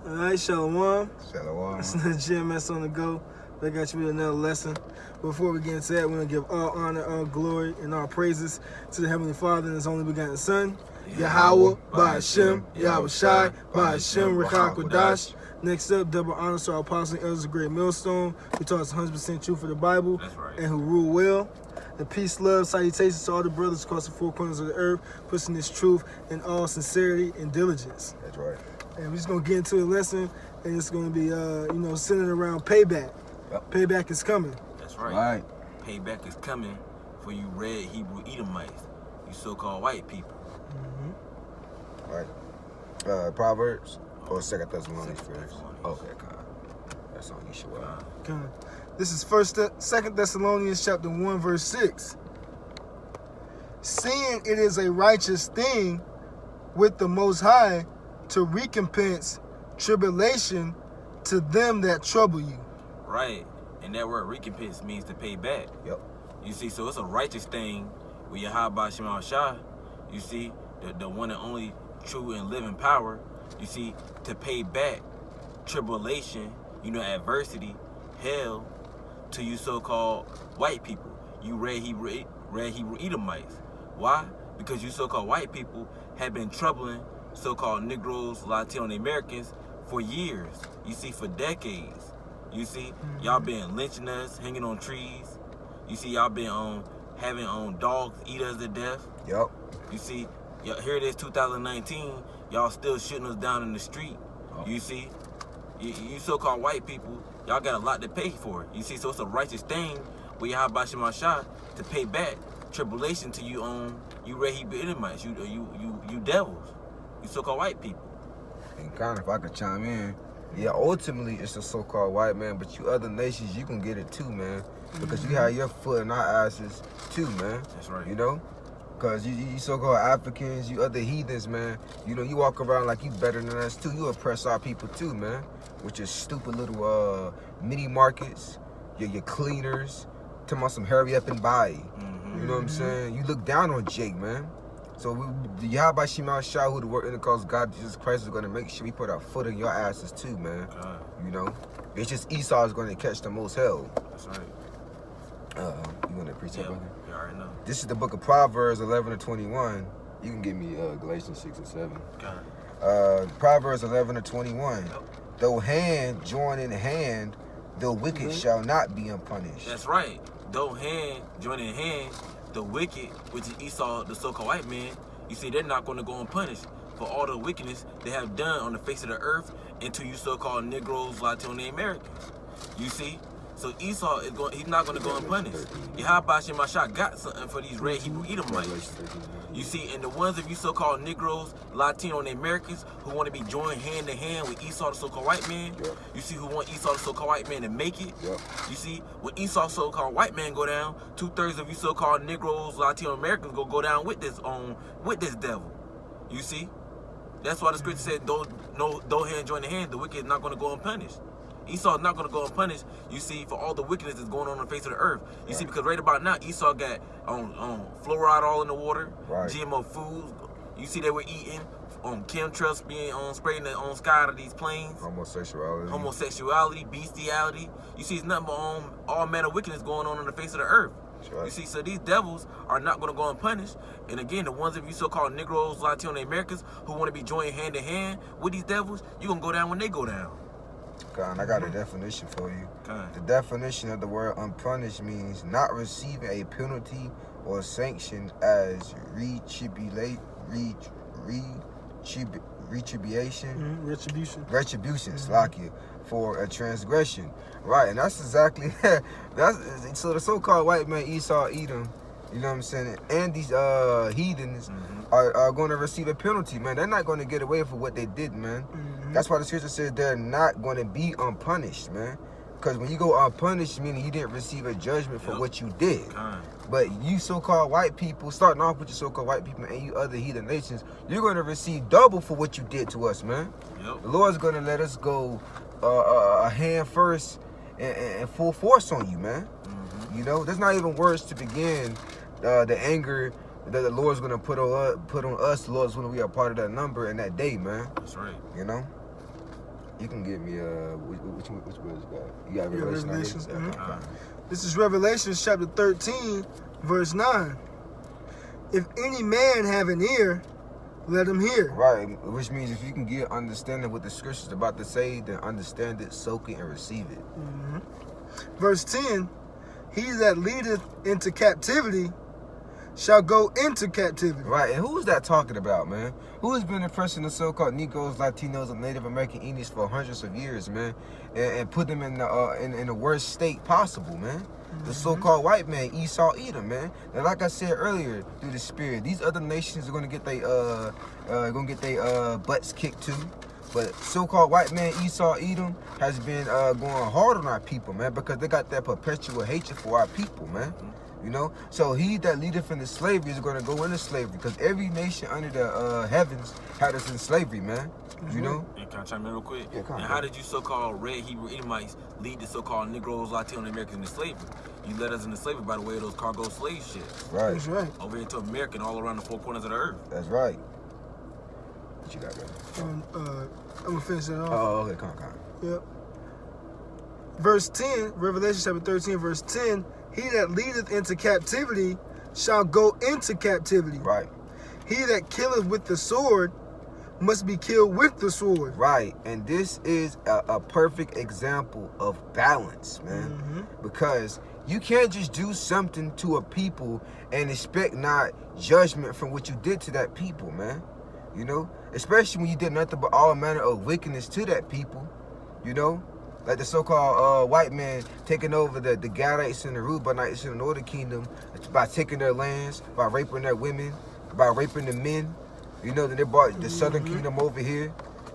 All right, Shalom. Shalom. It's the GMS on the go. I got you with another lesson. Before we get into that, we're going to give all honor, all glory, and all praises to the Heavenly Father and His only begotten Son, Yahweh, Ba'Hashem, Yahweh Shai, Ba'Hashem, Ruach HaKodesh. Next up, double honor to our apostles and elders of Great Millstone, who taught us 100% truth of the Bible, and who rule well. And peace, love, salutations to all the brothers across the four corners of the earth, pushing this truth in all sincerity and diligence. That's right. And we're just going to get into the lesson, and it's going to be, centered around payback. Yep. Payback is coming. That's right. Payback is coming for you red Hebrew Edomites, you so-called white people. Mm-hmm. Right. Proverbs or 2 Thessalonians first? Okay, God. That's on you, Shua. God. This is 2 Thessalonians chapter 1, verse 6. Seeing it is a righteous thing with the Most High to recompense tribulation to them that trouble you. Right. And that word recompense means to pay back. Yep. You see, so it's a righteous thing with Yahweh Shema Shah, you see, the one and only true and living power, you see, to pay back tribulation, adversity, hell, to you so-called white people, you red Hebrew Edomites. Why? Because you so-called white people have been troubling so-called Negroes, Latino Americans for years. You see, for decades. You see, y'all been lynching us, hanging on trees. You see, y'all been having dogs eat us to death. Yep. You see, here it is 2019, y'all still shooting us down in the street. Oh. You see, you so-called white people, y'all got a lot to pay for it. You see, so it's a righteous thing with Yahweh Shema Shah to pay back tribulation to you you red Hebrew Edomites, you devils, you so-called white people. And kind of, if I could chime in, yeah, ultimately it's the so-called white man, but you other nations, you can get it too, man. Because you have your foot in our asses too, man. That's right. Because you so-called Africans, you other heathens, man. You walk around like you better than us too. You oppress our people too, man. With your stupid little mini markets, your cleaners, talking about some hurry up and buy. You know what I'm saying? You look down on Jake, man. So the Yahweh Shema Shah, who the word in the cause God Jesus Christ, is going to make sure we put our foot in your asses too, man. It's just Esau is going to catch the most hell. That's right. You want to preach that, brother? You already know. This is the book of Proverbs 11-21. You can give me Galatians 6 and 7. Okay. Proverbs 11-21. Yep. Though hand join in hand, the wicked shall not be unpunished. That's right. Though hand join in hand, the wicked, which is Esau, the so-called white man, you see, they're not going to go unpunished for all the wickedness they have done on the face of the earth and to you so-called Negroes, Latino Americans. You see? So Esau he's not going to go unpunished. Yahweh Shema Shah got something for these red Hebrew Edomites. You see, and the ones of you so-called Negroes, Latino and Americans who want to be joined hand in hand with Esau, the so-called white man, you see, who want Esau, the so-called white man to make it, you see, when Esau, so-called white man go down, 2/3 of you so-called Negroes, Latino Americans go down with this devil. You see? That's why the scripture said, though hand join in hand, the wicked is not going to go unpunished. Esau is not going to go unpunished, you see, for all the wickedness that's going on the face of the earth. You see, because right about now, Esau got fluoride all in the water, GMO foods. You see, they were eating chemtrails being spraying the sky of these planes. Homosexuality, bestiality. You see, it's nothing but all manner of wickedness going on the face of the earth. You see, so these devils are not going to go unpunished. And again, the ones of you so-called Negroes, Latino Americans who want to be joined hand in hand with these devils, you're going to go down when they go down. God, I got a definition for you. The definition of the word unpunished means not receiving a penalty or sanction as retribution, Slakia, for a transgression. Right, and that's exactly so the so-called white man Esau, Edom, you know what I'm saying, and these heathens are going to receive a penalty, man. They're not going to get away for what they did, man. That's why the scripture says they're not going to be unpunished, man. Because when you go unpunished, meaning you didn't receive a judgment for what you did. But you so-called white people, starting off with your so-called white people and you other heathen nations, you're going to receive double for what you did to us, man. The Lord's going to let us go a hand first and full force on you, man. There's not even words to begin the anger that the Lord's going to put on us. The Lord's going to be a part of that number in that day, man. That's right. You can give me which verse you got? You got Yeah, Revelation. Revelations, already? mhm. Okay. This is Revelations chapter 13, verse 9. If any man have an ear, let him hear. Right, which means if you can get understanding what the scripture's about to say, then understand it, soak it, and receive it. Mhm. Verse 10, he that leadeth into captivity shall go into captivity. Right, and who is that talking about, man? Who has been oppressing the so-called Negroes, Latinos, and Native American Indians for hundreds of years, man, and put them in the worst state possible, man? The so-called white man, Esau, Edom, man. And like I said earlier, through the spirit, these other nations are gonna get they butts kicked too. But so-called white man Esau, Edom, has been going hard on our people, man, because they got that perpetual hatred for our people, man. You know, so he that leadeth into slavery is going to go into slavery, because every nation under the heavens had us in slavery, man. You know. And can I chime in real quick? Yeah, come on, and how did you so-called red Hebrew Edomites lead the so-called Negroes, Latino Americans into slavery? You led us into slavery by the way of those cargo slave ships Right. That's right. over here to America and all around the four corners of the earth. That's right. What you got, brother? I'm going to finish that off. Oh, okay, come on. Yep. Verse 10, Revelation chapter 13, verse 10, he that leadeth into captivity shall go into captivity. Right. He that killeth with the sword must be killed with the sword. Right, and this is a perfect example of balance, man. Mhm. Because you can't just do something to a people and expect not judgment from what you did to that people, man. You know, especially when you did nothing but all manner of wickedness to that people. You know, like the so-called white man taking over the Gadites and the Reubenites in the Northern Kingdom by taking their lands, by raping their women, by raping the men. You know, then they brought the Southern Kingdom over here.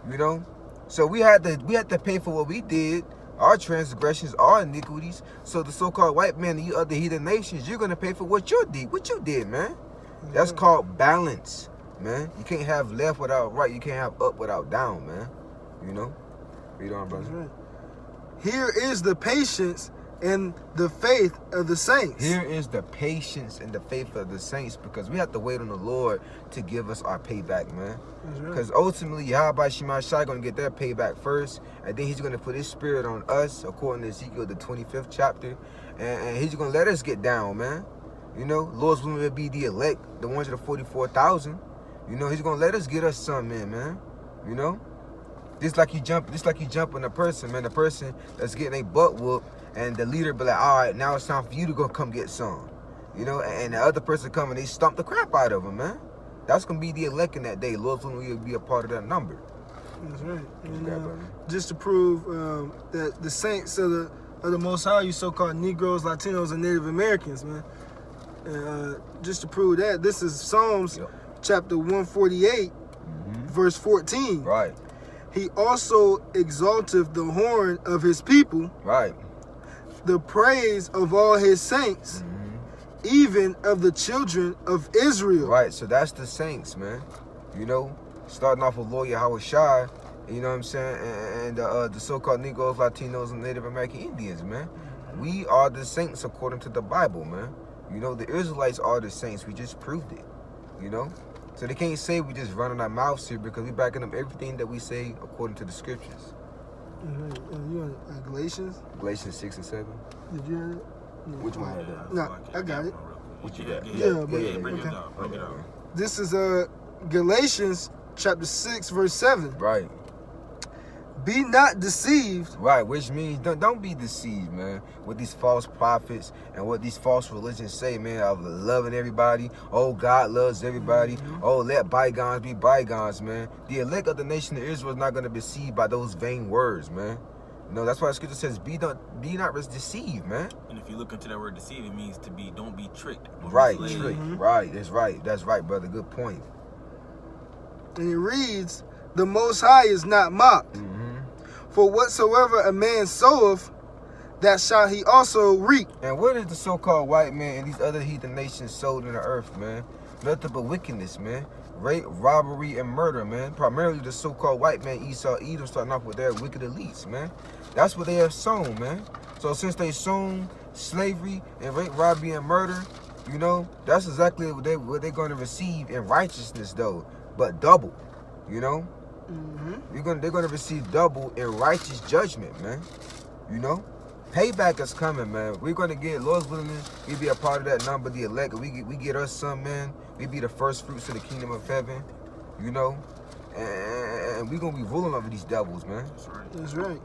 You know, so we had to pay for what we did, our transgressions, our iniquities. So the so-called white man and you other heathen nations, you're gonna pay for what you did, man. That's called balance, man. You can't have left without right. You can't have up without down, man. You know. Read on, brother. That's right. Here is the patience and the faith of the saints. Here is the patience and the faith of the saints, because we have to wait on the Lord to give us our payback, man. That's right. Because ultimately, Yahweh Shemashai going to get their payback first, and then he's going to put his spirit on us, according to Ezekiel, the 25th chapter, and he's going to let us get down, man. You know, Lord's willing to be the elect, the 144,000. You know, he's going to let us get us something in, man. You know? Just like you jump on a person, man, the person that's getting a butt whoop, and the leader be like, all right, now it's time for you to go come get some. You know, and the other person come and they stomp the crap out of him, man. That's going to be the elect in that day. Lord's willing will be a part of that number. That's right. And, got, brother? just to prove that the saints of the Most High, you so-called Negroes, Latinos, and Native Americans, man. Just to prove that, this is Psalms chapter 148, verse 14. Right. He also exalteth the horn of his people, Right. the praise of all his saints, even of the children of Israel. Right, so that's the saints, man. You know, starting off with Lord Yahweh Shai, you know what I'm saying, and the so-called Negroes, Latinos, and Native American Indians, man. We are the saints according to the Bible, man. You know, the Israelites are the saints. We just proved it, you know. So they can't say we just running our mouths here, because we backing up everything that we say according to the scriptures. You on Galatians? Galatians 6 and 7. Did you have it? Which one? had that? No, I got it. What you got? Yeah, but- bring it okay. out. Bring it out. This is Galatians chapter 6, verse 7. Right. Be not deceived. Right, which means don't be deceived, man, with these false prophets and what these false religions say, man, of loving everybody. Oh, God loves everybody. Oh, let bygones be bygones, man. The elect of the nation of Israel is not going to be deceived by those vain words, man. You know, that's why the scripture says, be not deceived, man. And if you look into that word deceive, it means to be, don't be tricked. or Right, misled. trick. Right, that's right. That's right, brother. Good point. And it reads, the Most High is not mocked. For whatsoever a man soweth, that shall he also reap. And what is the so-called white man and these other heathen nations sowed in the earth, man? Nothing but wickedness, man. Rape, robbery, and murder, man. Primarily the so-called white man, Esau, Edom, starting off with their wicked elites, man. That's what they have sown, man. So since they sown slavery and rape, robbery, and murder, you know, that's exactly what they're going to receive in righteousness, though. But double, you know? They're gonna receive double in righteous judgment, man. You know, payback is coming, man. We're gonna get, Lord's willing, we be a part of that number, the elect. We get us some, man. We be the first fruits of the kingdom of heaven. You know, and we gonna be ruling over these devils, man. That's right. That's right.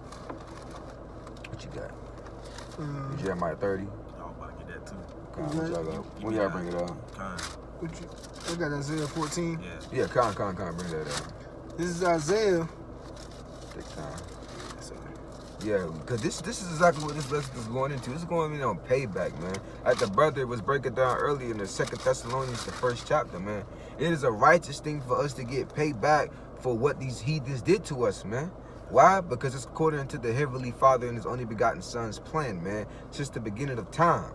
What you got? Jeremiah 30. Y'all about to get that too. When y'all bring it up? I got Isaiah 14. Yeah, bring that up. This is Isaiah. Take time. Yeah, because this is exactly what this lesson is going into. This is going on payback, man. Like the brother was breaking down earlier in the 2 Thessalonians, the 1st chapter, man. It is a righteous thing for us to get paid back for what these heathens did to us, man. Why? Because it's according to the Heavenly Father and His only begotten Son's plan, man. Since the beginning of time,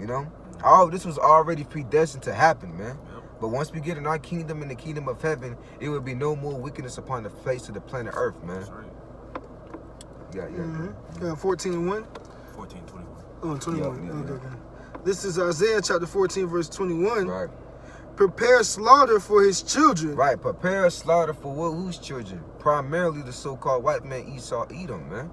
you know? All this was already predestined to happen, man. But once we get in our kingdom, in the kingdom of heaven, it will be no more wickedness upon the face of the planet Earth, man. That's right. Yeah. 14:1. 14:21. Oh, 21. Yeah. Okay. This is Isaiah chapter 14, verse 21. Right. Prepare slaughter for his children. Right. Prepare a slaughter for whose children? Primarily the so-called white man Esau, Edom, man.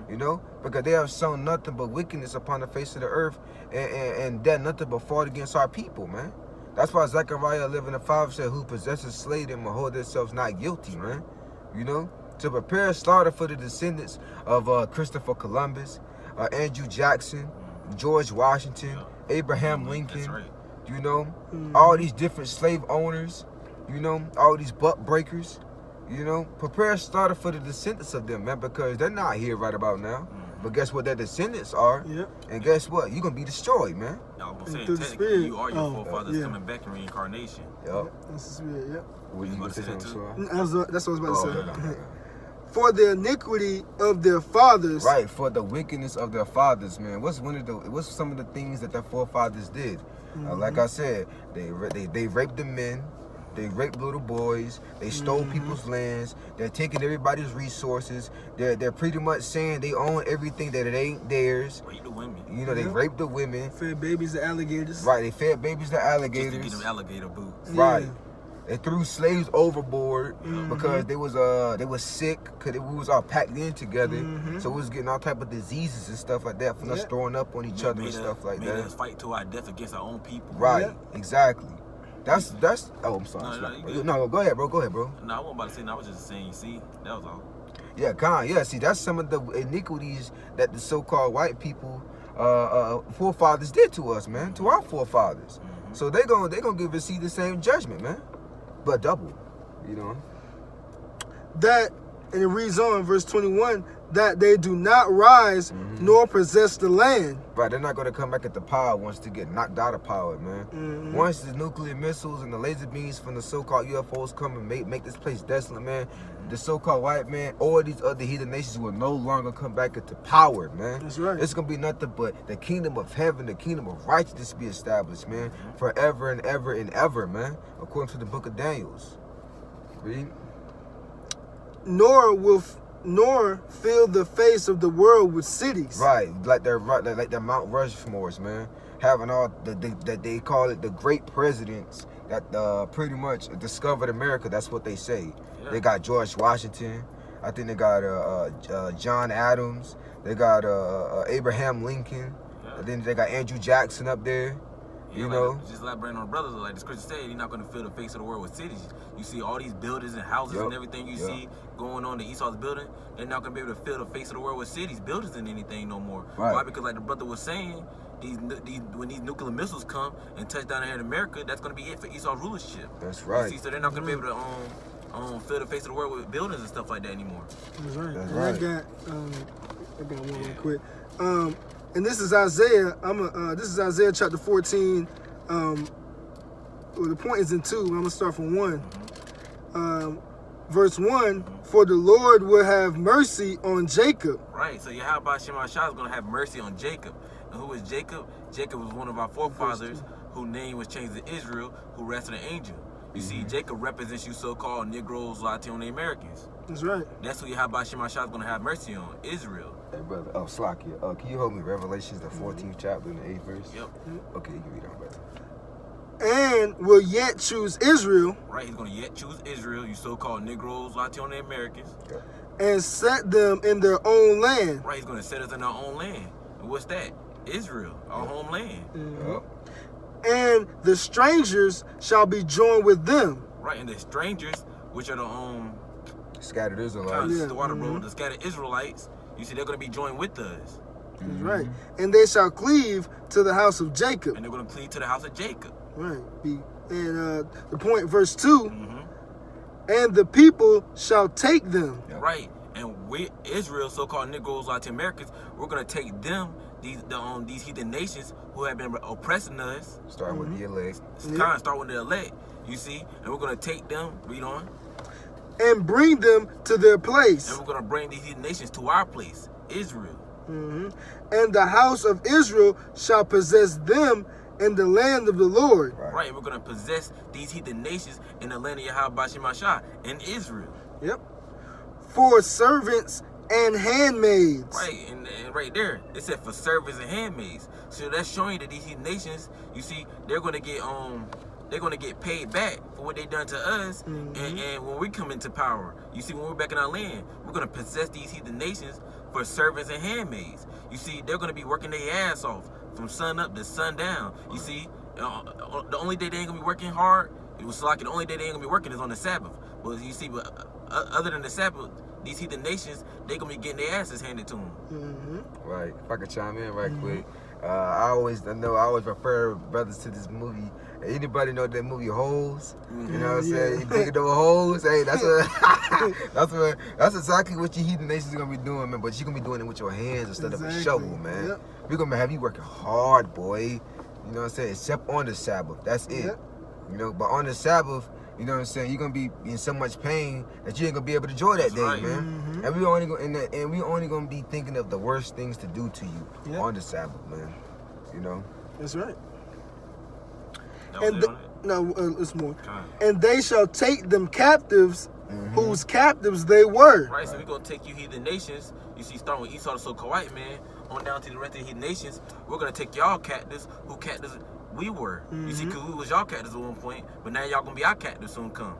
You know, because they have sown nothing but wickedness upon the face of the earth, and done nothing but fought against our people, man. That's why Zechariah 11:5 said, "Who possesses slay them will hold themselves not guilty," man. You know, to prepare a slaughter for the descendants of Christopher Columbus, Andrew Jackson, George Washington, Abraham Lincoln. That's right. You know, all these different slave owners. You know, all these butt breakers. You know, prepare a slaughter for the descendants of them, man, because they're not here right about now. But guess what? Their descendants are. Yep. And guess what? You're going to be destroyed, man. I was And saying, through the technically, spirit. you are your forefathers yeah. coming back in reincarnation. Yep. That's the spirit, yep. What You you gonna say say that something, too? Suha? That's what I was about to say. Okay. For the iniquity of their fathers. Right, for the wickedness of their fathers, man. What's some of the things that their forefathers did? Like I said, they raped the men, they raped little boys, they stole people's lands, they're taking everybody's resources. They're pretty much saying they own everything that it ain't theirs. Rape the women. You know, they raped the women. Fed babies to alligators. Right, they fed babies to Just to alligators. get them alligator boots. Right. Yeah. They threw slaves overboard because they was sick, because we was all packed in together. So we was getting all type of diseases and stuff like that from us throwing up on each other and stuff like made that. us fight to our death against our own people. Right, Yeah. exactly. That's oh, I'm sorry. No, you good. No, go ahead, bro. No, I wasn't about to say. No, I was just saying. You see, that was all. Yeah, see, that's some of the iniquities that the so-called white people forefathers did to us, man, to our forefathers. So they gonna receive the same judgment, man, but double, you know. That, and it reads on, verse 21, that they do not rise nor possess the land. Right, they're not gonna come back at the power once they get knocked out of power, man. Once the nuclear missiles and the laser beams from the so-called UFOs come and make this place desolate, man, the so-called white man or these other heathen nations will no longer come back into power, man. That's right. It's gonna be nothing but the kingdom of heaven, the kingdom of righteousness be established, man, forever and ever and ever, man, according to the book of Daniels. Read. Nor fill the face of the world with cities. Right, like the Mount Rushmores, man. Having all that they call it the great presidents that pretty much discovered America. That's what they say. Yeah. They got George Washington. I think they got John Adams. They got Abraham Lincoln. Yeah. And then they got Andrew Jackson up there. Yeah, You like, know? just elaborating on brothers, like the scripture said, you're not going to fill the face of the world with cities. You see all these buildings and houses and everything you see going on the Esau's building, they're not going to be able to fill the face of the world with cities, buildings, and anything no more. Right. Why? Because like the brother was saying, when these nuclear missiles come and touch down here in America, that's going to be it for Esau's rulership. That's right. You see, so they're not going to be able to fill the face of the world with buildings and stuff like that anymore. That's right. That's And right. I got one real quick. And this is Isaiah. This is Isaiah chapter 14. Well, the point is in 2. I'm gonna start from 1. Verse 1. For the Lord will have mercy on Jacob. Right. So Yahweh Shema Shah is going to have mercy on Jacob. And who is Jacob? Jacob was one of our forefathers whose name was changed to Israel, who rested an angel. You see, Jacob represents you so-called Negroes, Latino Americans. That's right. That's who Yahweh Shema Shah is going to have mercy on, Israel. Hey, brother. Oh, Slakia. Can you hold me Revelations, the 14th chapter and the 8th verse? Yep. Okay, you can read on, brother. and will yet choose Israel Right, he's going to yet choose Israel, you so-called Negroes, Latino Americans. and set them in their own land. Right, he's going to set us in our own land. And what's that? Israel, our homeland. Yup. And the strangers shall be joined with them. Right, and the strangers, which are the Scattered kind Israelites. of Yeah, the water mhm. road, the scattered Israelites, you see, they're going to be joined with us. That's right. And they shall cleave to the house of Jacob. And they're going to cleave to the house of Jacob. Right. And the point, verse 2, hmm and the people shall take them. Yep. Right, and we, Israel, so-called Negroes, Latin Americans, we're going to take them, these heathen nations who have been oppressing us, Starting with the elect. kind of start with the elect, you see, and we're going to take them, read on, And bring them to their place. and we're going to bring these heathen nations to our place, Israel. And the house of Israel shall possess them in the land of the Lord. Right, and we're going to possess these heathen nations in the land of Yahweh Shemashah in Israel. Yep. For servants and handmaids. Right, and right there, it said for servants and handmaids. So that's showing you that these heathen nations, you see, they're going to get paid back for what they done to us. And when we come into power, you see, when we're back in our land, we're going to possess these heathen nations for servants and handmaids. You see, they're going to be working their ass off from sun up to sundown. You see, the only day they ain't going to be working hard, it was like the only day they ain't going to be working is on the Sabbath. But you see, other than the Sabbath, these heathen nations, they going to be getting their asses handed to them. Right. If I could chime in right quick. I always refer brothers to this movie. Anybody know that movie Holes? You know what I'm saying? You digging those holes? Hey, that's exactly what your heathen nations are gonna be doing, man. But you're gonna be doing it with your hands instead of a shovel, man. Yep. We're gonna have you working hard, boy. You know what I'm saying? Except on the Sabbath. That's it. Yep. You know, but on the Sabbath, you know what I'm saying, you're gonna be in so much pain that you ain't gonna be able to enjoy that That's day, right. man. And we only gonna be thinking of the worst things to do to you Yep. on the Sabbath, man. You know? That's right. That was And it on it? no, it's more. Kind. And they shall take them captives, whose captives they were. Right, so we're going to take you heathen nations. You see, starting with Esau, the so-called white man, on down to the rest of the heathen nations. We're going to take y'all captives, who captives we were. You see, because we was y'all captives at one point, but now y'all going to be our captives soon come.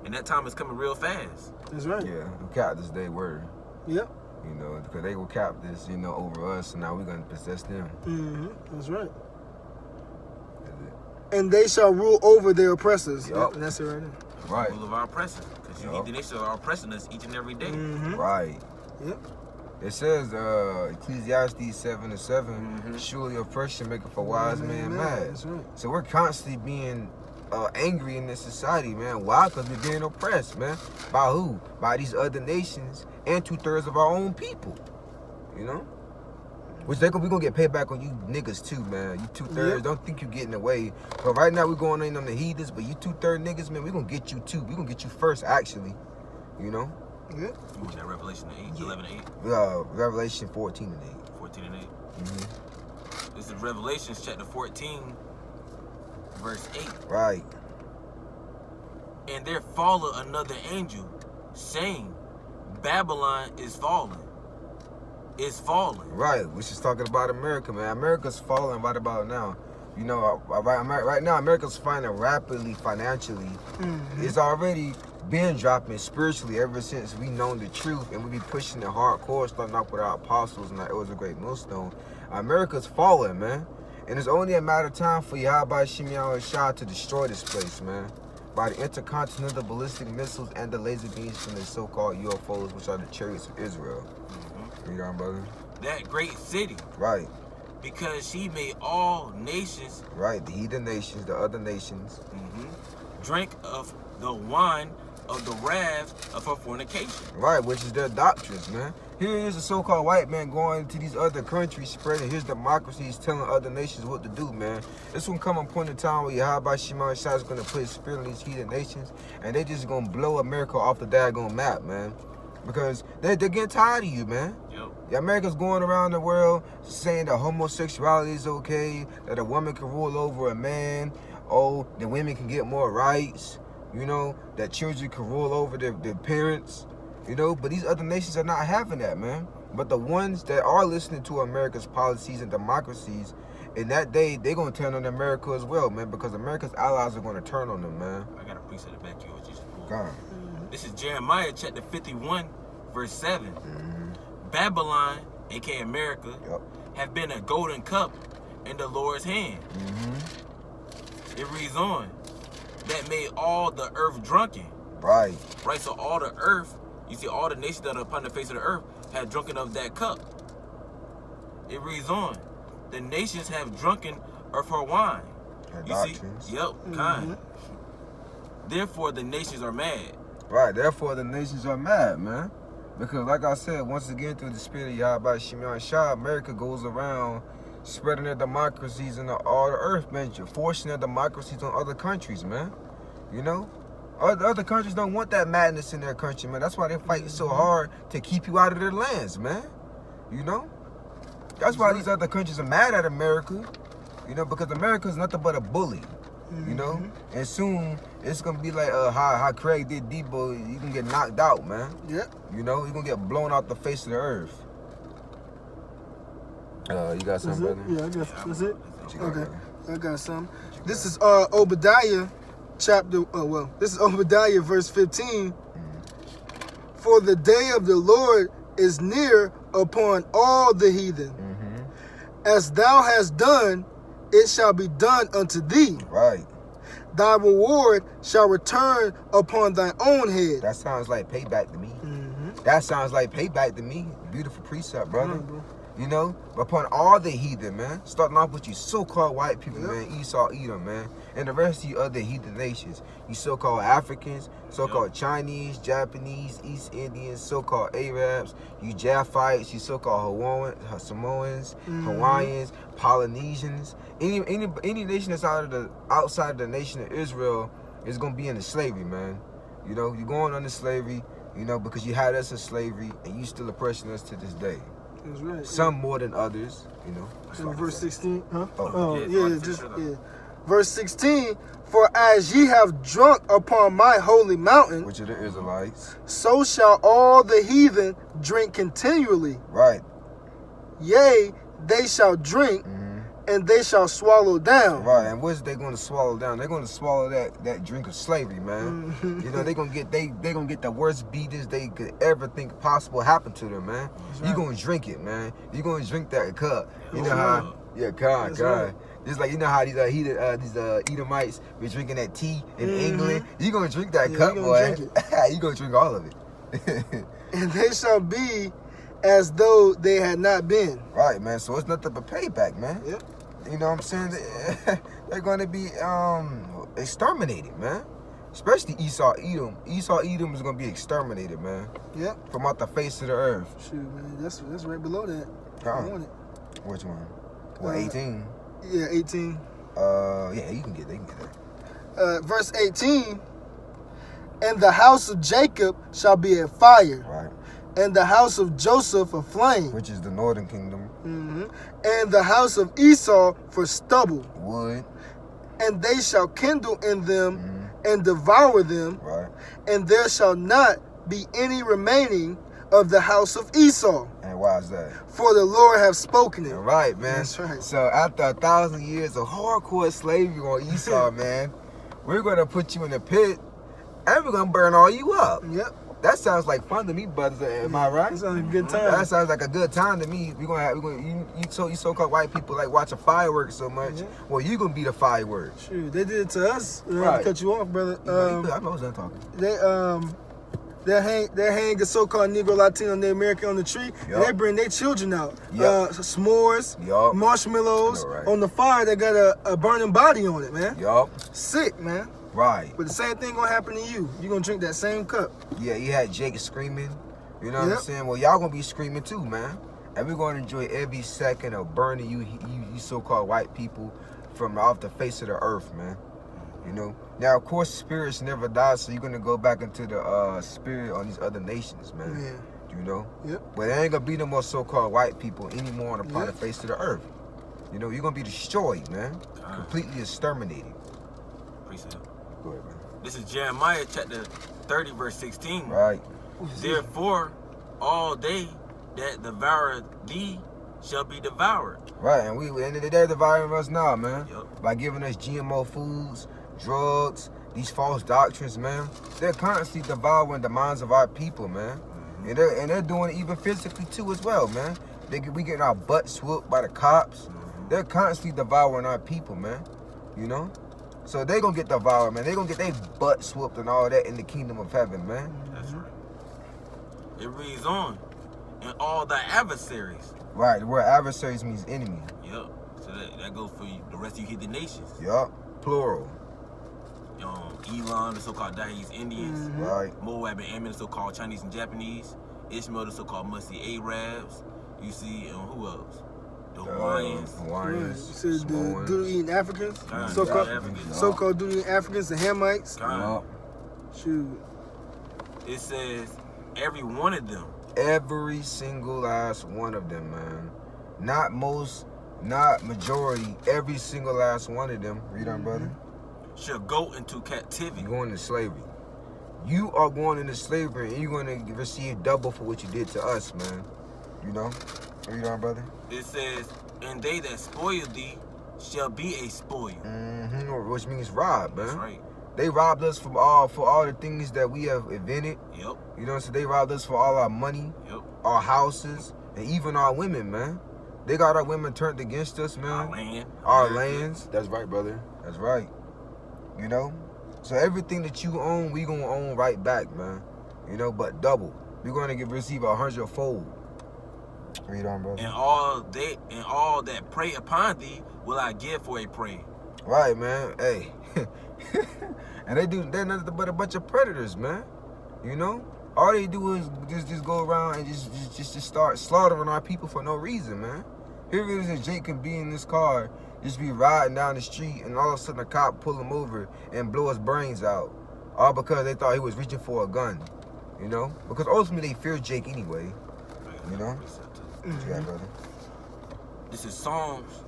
And that time is coming real fast. That's right. Yeah, the captives they were. Yep. You know, because they were captives, you know, over us, and now we're gonna possess them. That's right. That's it. And they shall rule over their oppressors. Yup. And that's it right there. Right. Rule of our oppressors. Because you heathen nations are oppressing us each and every day. Right. Yep. It says, Ecclesiastes 7:7, surely oppression maketh a wise man mad. That's right. So we're constantly being angry in this society, man. Why? Because we're being oppressed, man. By who? By these other nations and 2/3 of our own people. You know? Which we gonna get paid back on you niggas too, man. You 2/3, Yep. don't think you're getting away. But right now we're going in on the heathens, but you 2/3 niggas, man, we gonna get you too. We gonna get you first, actually. You know? Yep. What was that, Revelation 8, 11 and 8, Revelation 14 and 8. 14 and 8? This is Revelations chapter 14, verse 8. Right. And there followed another angel, saying, Babylon is fallen. Is fallen. Right, which is talking about America, man. America's falling right about now. You know, right now, America's falling rapidly financially. It's already been dropping spiritually ever since we known the truth, and we be pushing it hardcore, starting off with our apostles and it was a great millstone. America's falling, man. And it's only a matter of time for Yahweh Shimei Shah to destroy this place, man. By the intercontinental ballistic missiles and the laser beams from the so-called UFOs, which are the chariots of Israel. You know, brother? That great city, Right. because she made all nations Right, the heathen nations, the other nations. drink of the wine of the wrath of her fornication. Right, which is their doctrines, man. Here is a so-called white man going to these other countries, spreading his democracies, telling other nations what to do, man. This one come a point in time where Yahweh Shimei Shah is going to put his spirit on these heathen nations, and they just going to blow America off the daggone map, man. Because they're getting tired of you, man. Yep. The America's going around the world saying that homosexuality is okay, that a woman can rule over a man, oh, the women can get more rights, you know, that children can rule over their parents, you know, but these other nations are not having that, man. But the ones that are listening to America's policies and democracies in that day, they're going to turn on America as well, man, because America's allies are going to turn on them, man. I got a precept to back you up. Just God. This is Jeremiah chapter 51, verse 7. Babylon, aka America, have been a golden cup in the Lord's hand. It reads on, that made all the earth drunken. Right. Right, so all the earth, you see all the nations that are upon the face of the earth have drunken of that cup. It reads on, the nations have drunken of her wine. You see? Yep, kind. Therefore the nations are mad. Right, therefore the nations are mad, man. Because like I said, once again, through the spirit of Yahweh Shimon Shah, America goes around spreading their democracies in all the earth, man. Forcing their democracies on other countries, man. You know? Other countries don't want that madness in their country, man. That's why they're fighting so hard to keep you out of their lands, man. You know? That's why these other countries are mad at America. You know, because America's nothing but a bully. You know? And soon, it's going to be like how Craig did Debo. You can get knocked out, man. Yep. You know? You're going to get blown out the face of the earth. You got something, brother? Yeah, I guess that's it. Okay, I got some. This got? is Obadiah chapter, this is Obadiah verse 15. For the day of the Lord is near upon all the heathen. As thou hast done, it shall be done unto thee. Right. Thy reward shall return upon thine own head. That sounds like payback to me. That sounds like payback to me. Beautiful precept, brother. You know, upon all the heathen, man. Starting off with you so-called white people, man. Esau, Edom, man. And the rest of you other heathen nations. You so-called Africans, so-called Chinese, Japanese, East Indians, so-called Arabs, you Japhites, you so-called Samoans, Hawaiians, Polynesians. Any nation that's outside of the nation of Israel is going to be into slavery, man. You know, you're going under slavery, you know, because you had us in slavery and you still oppressing us to this day. That's right. Some more than others, you know. Verse 16, huh? Yeah. Verse 16, for as ye have drunk upon my holy mountain, Which are the Israelites. So shall all the heathen drink continually. Right. Yea, they shall drink, and they shall swallow down. Right, and what's they going to swallow down? They're going to swallow that drink of slavery, man. You know, they're going to get the worst beatings they could ever think possible happen to them, man. Right. You're going to drink it, man. You're going to drink that cup. You know how? Yeah, God. Right. Just like, you know how these Edomites be drinking that tea in England. You're going to drink that cup, boy. You're going to drink all of it. And they shall be as though they had not been. Right, man. So it's nothing but payback, man. Yep. You know what I'm saying? They're going to be exterminated, man. Especially Esau, Edom. Esau, Edom is going to be exterminated, man. Yep. From out the face of the earth. Shoot, man. That's right below that. I want it. Which one? What, 18? Yeah, 18. Yeah, they can get that. Verse 18. And the house of Jacob shall be a fire. Right. And the house of Joseph a flame. Which is the northern kingdom. And the house of Esau for stubble. Wood. And they shall kindle in them and devour them. Right. And there shall not be any remaining of the house of Esau. And why is that? For the Lord have spoken it. Right, man. That's right. So after 1,000 years of hardcore slavery on Esau, man, we're going to put you in a pit and we're going to burn all you up. Yep. That sounds like fun to me, brothers. Am I right? That sounds like a good time. That sounds like a good time to me. You so-called white people like watching fireworks so much. Well, you gonna be the fireworks. Shoot, they did it to us. Right. Cut you off, brother. I know what I'm talking. They hang a so-called Negro, Latino, and American on the tree, and they bring their children out. S'mores, marshmallows on the fire that got a burning body on it, man. Sick, man. Right. But the same thing gonna happen to you. You gonna drink that same cup. Yeah, you had Jake screaming. You know what I'm saying? Well, y'all gonna be screaming too, man. And we're gonna enjoy every second of burning you so-called white people from off the face of the earth, man. You know. Now, of course, spirits never die, so you're gonna go back into the spirit on these other nations, man. Yeah. You know. Yep. But there ain't gonna be no more so-called white people anymore on the face of the earth. You know, you're gonna be destroyed, man. Completely exterminated. Precept. Go ahead, man. This is Jeremiah chapter 30, verse 16. Right. Therefore, all they that devour thee shall be devoured. Right, and they're devouring us now, man. Yep. By giving us GMO foods, drugs, these false doctrines, man. They're constantly devouring the minds of our people, man. And they're doing it even physically too as well, man. We getting our butts whooped by the cops. They're constantly devouring our people, man. You know? So they gonna get devoured, man. They gonna get their butts whooped and all that in the kingdom of heaven, man. That's right. It reads on. And all thy adversaries. Right, the word adversaries means enemy. Yep. So that goes for you, the rest of you heathen nations. Yup, plural. Elam, the so-called Daesh Indians. Right. Moab and Ammon, the so-called Chinese and Japanese. Ishmael, the so-called Musty Arabs. You see, who else? The Hawaiians. Hawaiians. You said the Samoans. doodle-eating Africans, Kind, so-called Africans. so-called doodle-eating Africans, the Hamites. Kind. Yup. Shoot. It says every one of them. Every single last one of them, man. Not most, not majority. Every single last one of them. Read on, brother. Shall go into captivity. You're going into slavery. You are going into slavery, and you're going to receive double for what you did to us, man. You know? Read on, brother. It says, and they that spoil thee shall be a spoil. Which means rob, man. That's right. They robbed us for all the things that we have invented. Yep. You know, so they robbed us for all our money, Yep. our houses, and even our women, man. They got our women turned against us, man. Our land. Our lands. That's right, brother. That's right. You know? So everything that you own, we gonna own right back, man. You know, but double. We're gonna receive 100-fold. Read on, brother. And all that prey upon thee will I give for a prey. Right, man. Hey. And they're nothing but a bunch of predators, man. You know? All they do is just go around and just start slaughtering our people for no reason, man. Here it is that Jake can be in this car, just be riding down the street, and all of a sudden a cop pull him over and blow his brains out. All because they thought he was reaching for a gun. You know? Because ultimately they fear Jake anyway. You know? What you got, brother? This is Psalms.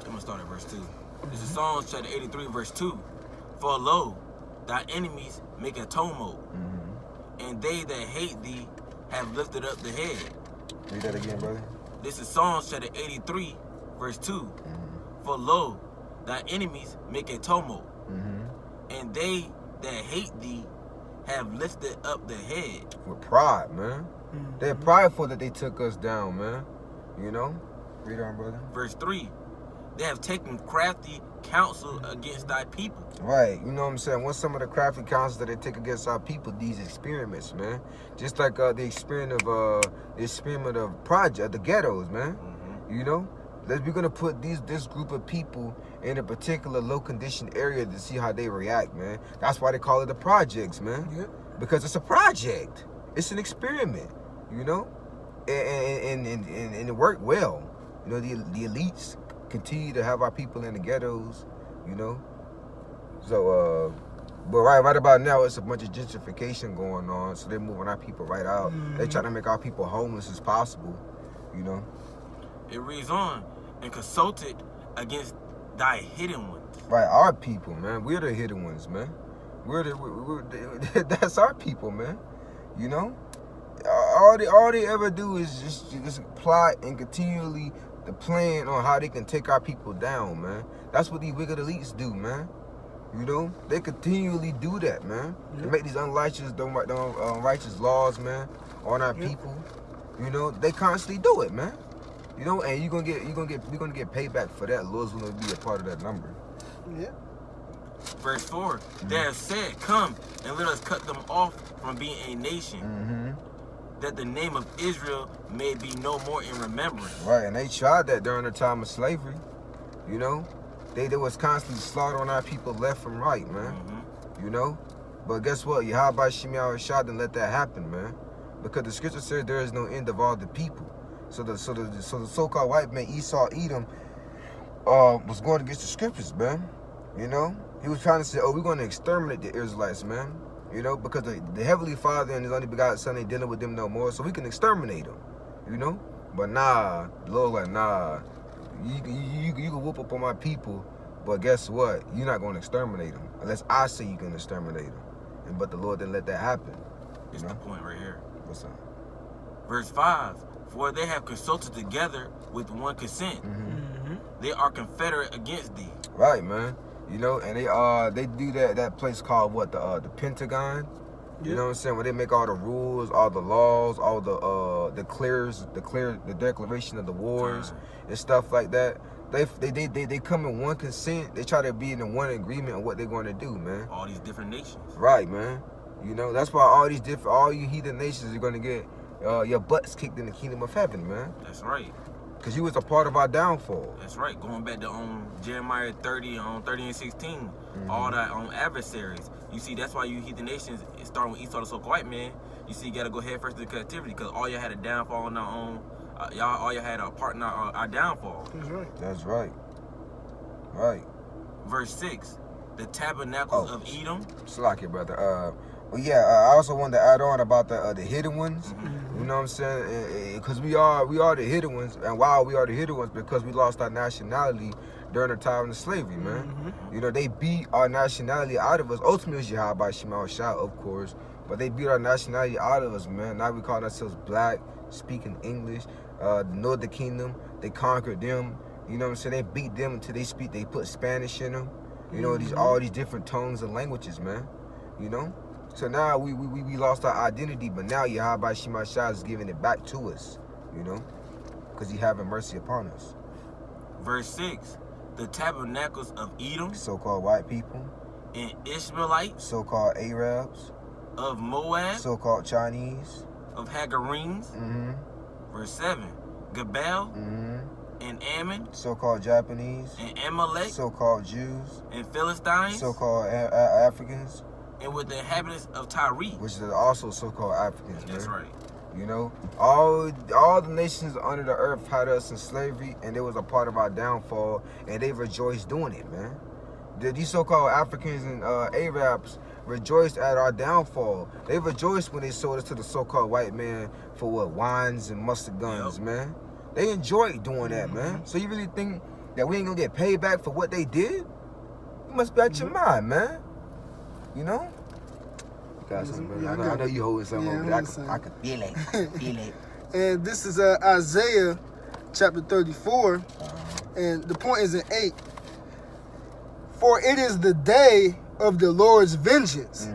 I'm going to start at verse 2. This is Psalms chapter 83, verse 2. For lo, thy enemies make a tumult, and they that hate thee have lifted up the head. Read that again, brother. This is Psalms chapter 83, verse 2. For lo, thy enemies make a tumult, and they that hate thee have lifted up the head. With pride, man. They're prideful that they took us down, man. You know? Read on, brother. Verse 3. They have taken crafty counsel against thy people. Right, you know what I'm saying? What's some of the crafty counsels that they take against our people? These experiments, man. Just like the experiment of project, the ghettos, man. You know, we're gonna put this group of people in a particular low conditioned area to see how they react, man. That's why they call it the projects, man. Yep. Because it's a project. It's an experiment. You know, and it worked well. You know, the elites continue to have our people in the ghettos, you know. So, but right about now, it's a bunch of gentrification going on. So they're moving our people right out. They're trying to make our people homeless as possible, you know. It reads on, and consulted against thy hidden ones. Right, our people, man. We're the hidden ones, man. That's our people, man. You know. All they ever do is just plot and continually the plan on how they can take our people down, man. That's what these wicked elites do, man. You know, they continually do that, man. They make these unrighteous laws, man, on our people. You know, they constantly do it, man. You know, and we're gonna get payback for that. Lord's gonna be a part of that number. Yeah. Verse 4. They have said, come and let us cut them off from being a nation, that the name of Israel may be no more in remembrance. Right, and they tried that during the time of slavery. You know, they was constantly slaughtering our people left and right, man. You know, but guess what? Yahweh Shemiah Shah didn't let that happen, man, because the scripture says there is no end of all the people. So the so-called white man Esau Edom was going against the scriptures, man. You know, he was trying to say, oh, we're going to exterminate the Israelites, man. You know, because the Heavenly Father and His only begotten Son ain't dealing with them no more, so we can exterminate them. You know, but nah, the Lord like, nah, you can whoop up on my people, but guess what? You're not going to exterminate them unless I say you can exterminate them. But the Lord didn't let that happen. It's the point right here. What's up? Verse 5, for they have consulted together with one consent. They are confederate against thee. Right, man. You know, and they do that place called what, the Pentagon. You know what I'm saying? Where they make all the rules, all the laws, all the declaration of the wars and stuff like that. They come in one consent. They try to be in one agreement on what they're going to do, man. All these different nations. Right, man. You know, that's why all you heathen nations are going to get your butts kicked in the kingdom of heaven, man. That's right. Because you was a part of our downfall. That's right. Going back to Jeremiah 30, 30 and 16, all that adversaries. You see, that's why you heathen nations, starting with Esau the so-called white man, you see, you got to go head first into captivity because all y'all had a downfall on our own. All y'all had a part in our downfall. That's right. That's right. Right. Verse 6, the tabernacles of Edom. Slack it, brother. Well, yeah, I also wanted to add on about the hidden ones. You know what I'm saying? Because we are the hidden ones. And why we are the hidden ones? Because we lost our nationality during the time of slavery, man. You know, they beat our nationality out of us. Ultimately, it was Yahweh Shema Shah, of course. But they beat our nationality out of us, man. Now we call ourselves black, speaking English. The Northern Kingdom, they conquered them. You know what I'm saying? They beat them until they put Spanish in them. You know, all these different tongues and languages, man. You know? So now we lost our identity, but now Yahweh Shema Shah is giving it back to us, you know, because He having mercy upon us. Verse 6, the tabernacles of Edom, So-called white people, and Ishmaelites, so-called Arabs, of Moab, so-called Chinese, of Hagarenes. Verse 7, Gebal, and Ammon, so-called Japanese, and Amalek, so-called Jews, and Philistines, so-called Africans, and with the inhabitants of Tyre, which are also so-called Africans, man. That's right. You know, all the nations under the earth had us in slavery, and it was a part of our downfall, and they rejoiced doing it, man. These so-called Africans and Arabs rejoiced at our downfall. They rejoiced when they sold us to the so-called white man for what, wines and mustard guns, man. They enjoyed doing that, man. So you really think that we ain't gonna get paid back for what they did? You must be out your mind, man. You know? You got something, brother? I know you holding something over there. I can feel it. Feel it. And this is Isaiah chapter 34. And the point is in 8. For it is the day of the Lord's vengeance,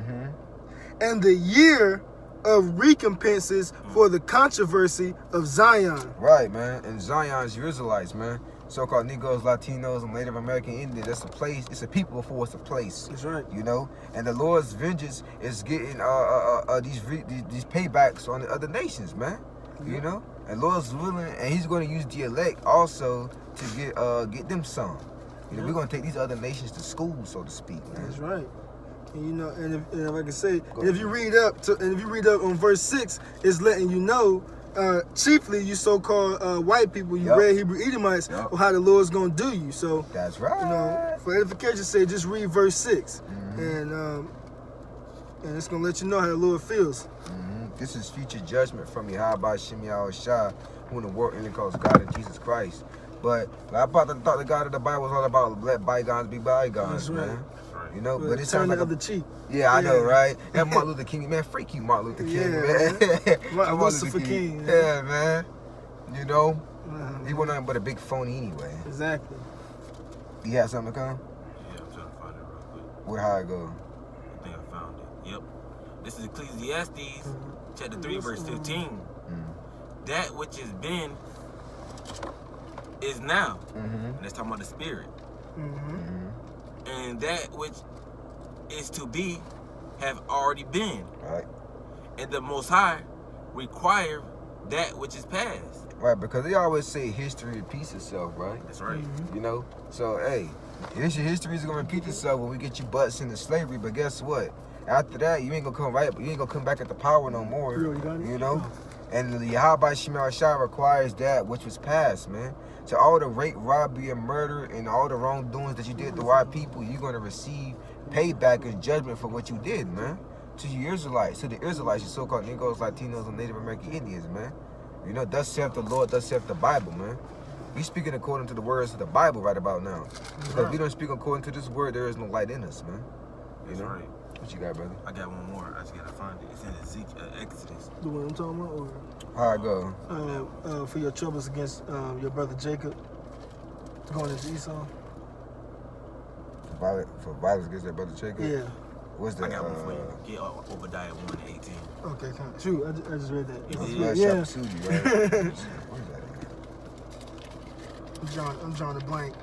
and the year of recompenses for the controversy of Zion. Right, man. And Zion's Israelites, man. So-called Negroes, Latinos, and Native American Indians. That's a place. It's a people before it's a place. That's right. You know, and the Lord's vengeance is getting these paybacks on the other nations, man. You know, and Lord's willing, and He's going to use the elect also to get them some. You know, we're going to take these other nations to school, so to speak, man. That's right. And you know, and if I can say, and if you read up on verse 6, it's letting you know, chiefly you so-called white people, you red Hebrew Edomites, of how the Lord's gonna do you. So that's right. You know, for edification's sake, just read verse 6, and it's gonna let you know how the Lord feels. This is future judgment from Yahweh Shema Shah, who in the world only calls God and Jesus Christ. But I thought the God of the Bible was all about let bygones be bygones, That's right. man. You know, but it turn sounds the like other cheek. Yeah, I know, right? That Martin Luther King, man, freak you, Martin Luther King, man. Martin Luther King. Yeah, man. You know, he wasn't nothing but a big phony anyway. Exactly. You had something to come? Yeah, I'm trying to find it real quick. Where how it go? I think I found it. Yep. This is Ecclesiastes chapter 3, verse 15. That which has been is now. And that's talking about the spirit. And that which is to be have already been. Right. And the Most High require that which is past. Right, because they always say history repeats itself, right? That's right. You know? So, hey, history is going to repeat itself when we get you butts into slavery, but guess what? After that, you ain't going to come back at the power no more, you know? And the Yahweh Shema Shah requires that which was past, man. To all the rape, robbery, and murder, and all the wrongdoings that you did to our people, you're going to receive payback and judgment for what you did, man. To you Israelites, to the Israelites, you so-called Negroes, Latinos, and Native American Indians, man. You know, thus saith the Lord, thus saith the Bible, man. We speaking according to the words of the Bible right about now. Because if we don't speak according to this word, there is no light in us, man. You That's know? right. What you got, brother? I got one more. I just got to find it. It's in Exodus. The one I'm talking about? Or? How it go? For your troubles against your brother Jacob, going into Esau. For violence against their brother Jacob? Yeah. What's that? I got one for you. Get Obadiah 1:18. Okay, shoot, I just read that. You That's did? blood Yeah. shop Sudi, right? Where's that at? I'm drawing a blank.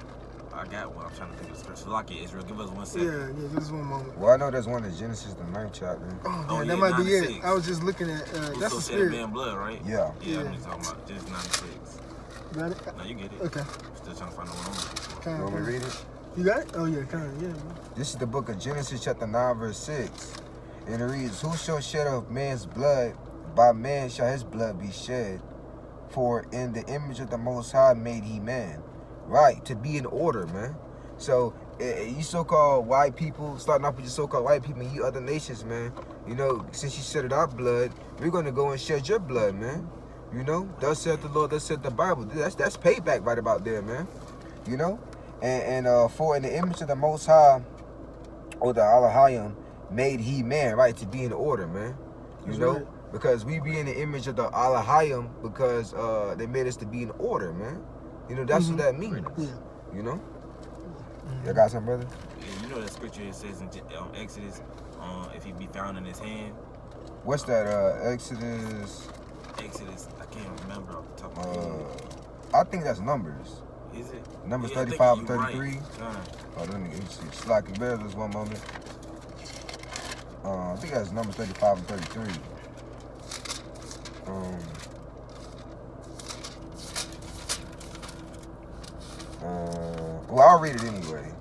I got one. I'm trying to think of the scripture. Lock it, Israel. Give us 1 Yeah, second. just one moment. Well, I know there's one in Genesis, the 9th chapter. Oh, Oh, yeah, yeah, that might be 9 to it. 6. I was just looking at that's Whoso the shed a spirit. man blood, right? Yeah. Yeah, Yeah. I'm just talking about just 9 to 6. Got it? No, you get it. Okay. Still trying to find the one I'm looking for. Kind You want me to read it? You got it? Oh yeah, kind of. Yeah. Man. This is the book of Genesis, chapter 9, verse 6. And it reads, "Who shall shed of man's blood, by man shall his blood be shed. For in the image of the Most High made he man." Right, to be in order, man. So, you so-called white people, starting off with your so-called white people and you other nations, man. You know, since you shedded our blood, we're going to go and shed your blood, man. You know, thus said the Lord, thus said the Bible. That's payback right about there, man. You know? And for in the image of the Most High, or the Elohim, made he man, right, to be in order, man. You That's know? right. Because we be in the image of the Elohim because they made us to be in order, man. You know, that's what that means. Yeah. You know? You got something, brother? Yeah, you know that scripture it says in Exodus, if he be found in his hand. What's that? Exodus. Exodus, I can't remember off the top of my head. I think that's Numbers. Is it? Numbers Yeah, I think 35 and you right. 33. Con. Oh, let me see. Slacking bear this one moment. I think that's Numbers 35 and 33. Well, I'll read it anyway.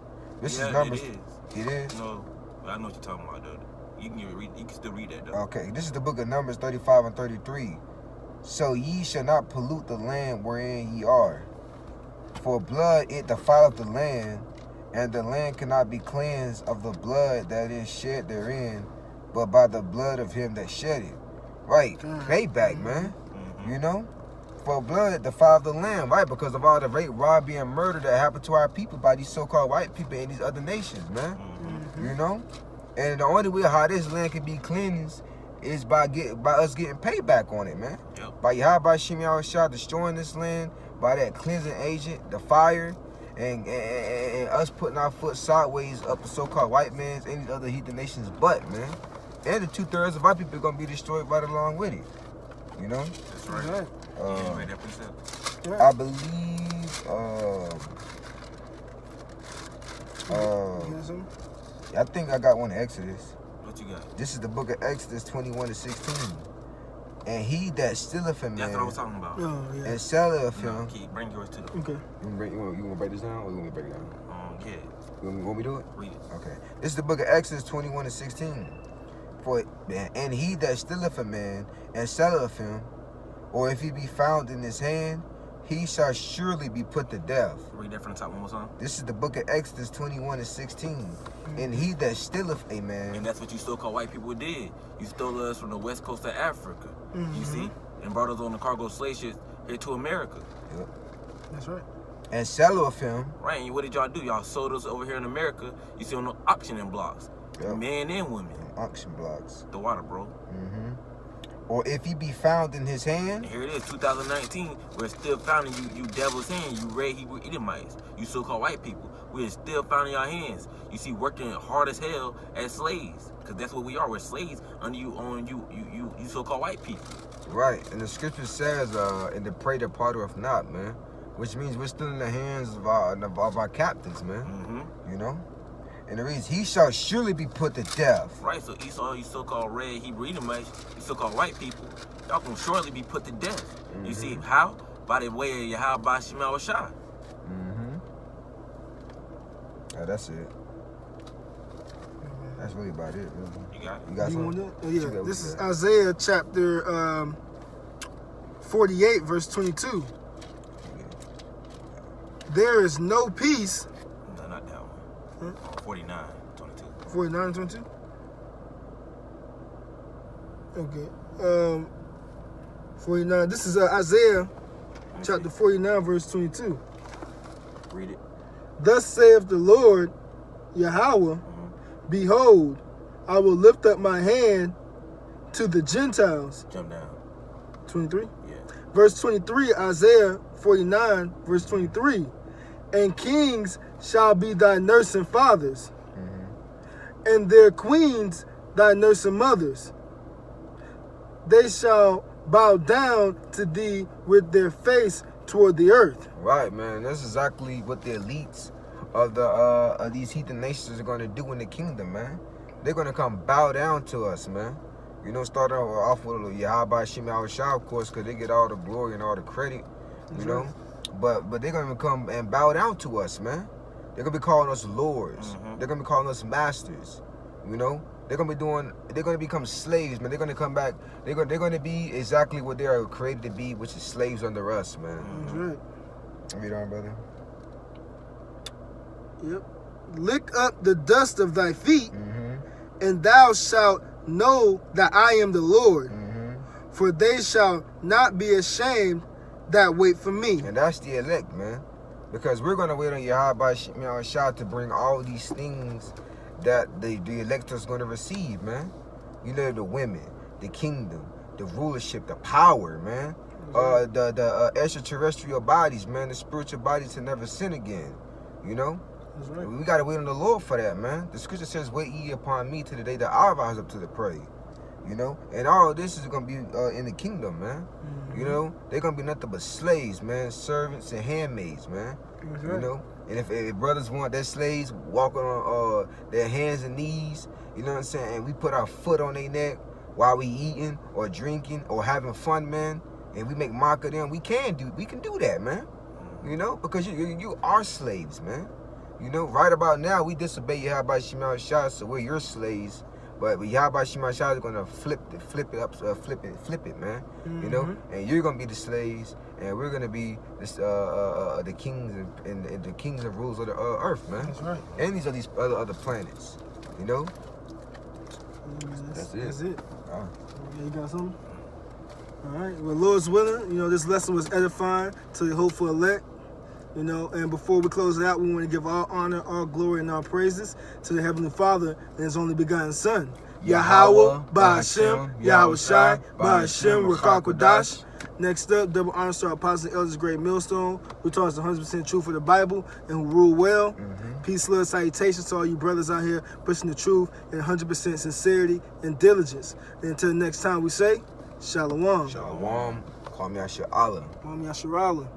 This Yeah, is Numbers. it is. It is? No, I know what you're talking about though. You can still read that though. Okay, this is the book of Numbers 35 and 33. "So ye shall not pollute the land wherein ye are. For blood it defileth the land, and the land cannot be cleansed of the blood that is shed therein, but by the blood of him that shed it." Right, payback, man. You know? For blood it defileth the land, right? Because of all the rape, robbery, and murder that happened to our people by these so-called white people in these other nations, man. You know? And the only way how this land can be cleansed is by us getting payback on it, man. Yep. By Yahweh Shem Yahushua destroying this land, by that cleansing agent, the fire, and us putting our foot sideways up the so-called white man's and these other heathen nations' butt, man. And the 2/3 of our people are gonna be destroyed right along with it. You know? That's right. Right. Yeah, you read that precept. Right. I believe You got something? I think I got one in Exodus. What you got? This is the book of Exodus 21 to 16. "And he that stealeth a That's what I was man talking about. Oh yeah. and selleth No, him." keep bring yours to the. Okay. You want to break this down, or you want me to break it down? Yeah, You want me to do it? read it. Okay. This is the book of Exodus 21 to 16. "And he that stealeth a man and selleth him, or if he be found in his hand, he shall surely be put to death." Read that from the top one more time. This is the book of Exodus 21 to 16. "And he that stealeth a And man." that's what you so-called white people did. You stole us from the west coast of Africa. You see, and brought us on the cargo slave ships here to America. That's right. "And selleth him." Right? And what did y'all do? Y'all sold us over here in America. You see on the auctioning blocks, Yep. men and women. Auction blocks. The water, bro. "Or if he be found in his hand." And here it is, 2019. We're still finding you devil's hand. You red Hebrew Edomites. You so-called white people. We're still finding your hands. You see, working hard as hell as slaves, because that's what we are. We're slaves under you, on you so-called white people. Right. And the scripture says, "And the prey departeth not," man. Which means we're still in the hands of our captains, man. You know? And it reads, "He shall surely be put to death." Right, so Esau, you so-called red Hebrew Edomites, you so-called white people, y'all can surely be put to death. You see how? By the way of Yahweh Shem Yahushua. Yeah, that's it. That's really about it, really. You got it? You got You want something? that? Oh, What you yeah. got This with is that? Isaiah chapter 48, verse 22. "There is no peace." No, not that one. 49, 22. 49 and 22? Okay. 49. This is Isaiah chapter 49, verse 22. Read it. "Thus saith the Lord Yahweh, behold, I will lift up my hand to the Gentiles." Jump down. 23? Yeah. Verse 23, Isaiah 49, verse 23. And kings shall be thy nursing fathers, and their queens thy nursing mothers. They shall bow down to thee with their face toward the earth. Right, man. That's exactly what the elites of these heathen nations are gonna do in the kingdom, man. They're gonna come bow down to us, man. You know, start off with Yahweh Shem Yahushua, of course, because they get all the glory and all the credit, you know. But they're gonna come and bow down to us, man. They're gonna be calling us lords. They're gonna be calling us masters. You know, they're gonna become slaves, man. They're gonna come back. They're gonna be exactly what they are created to be, which is slaves under us, man. That's right. Read on, brother. Yep. Lick up the dust of thy feet, and thou shalt know that I am the Lord. For they shall not be ashamed that wait for me. And that's the elect, man. Because we're going to wait on Yahweh Shem Yahushua to bring all these things that the elect is going to receive, man. You know, the women, the kingdom, the rulership, the power, man. The extraterrestrial bodies, man. The spiritual bodies to never sin again. You know? That's right. We got to wait on the Lord for that, man. The scripture says, wait ye upon me to the day that I rise up to the prey. You know? And all of this is going to be in the kingdom, man. You know? They're going to be nothing but slaves, man. Servants and handmaids, man. That's right. You know? And if brothers want their slaves walking on their hands and knees, you know what I'm saying? And we put our foot on their neck while we eating or drinking or having fun, man. And we make mock of them. We can do that, man. You know? Because you are slaves, man. You know, right about now, we disobey Yahweh Shem Yahushua, so we're your slaves. But Yahweh Shem Yahushua is gonna flip it, man. You know, and you're gonna be the slaves, and we're gonna be the kings and the kings and rules of the earth, man. That's right. And these are these other planets. You know. That's it. Oh. Yeah, you got something? All right. Well, Lord's willing, you know, this lesson was edifying to the hopeful elect. You know, and before we close it out, we want to give all honor, all glory, and all praises to the Heavenly Father and His only begotten Son, Yahweh, Ba'ashem, Yahweh Shai, Ba'ashem, Ruach HaKodesh. Next up, double honor to our apostles and elders, great millstone, who taught us the 100% truth of the Bible and who rule well. Peace, love, salutations to all you brothers out here pushing the truth in 100% sincerity and diligence. And until the next time we say, Shalom. Shalom. Call me Asher Allah. Call me Asher Allah.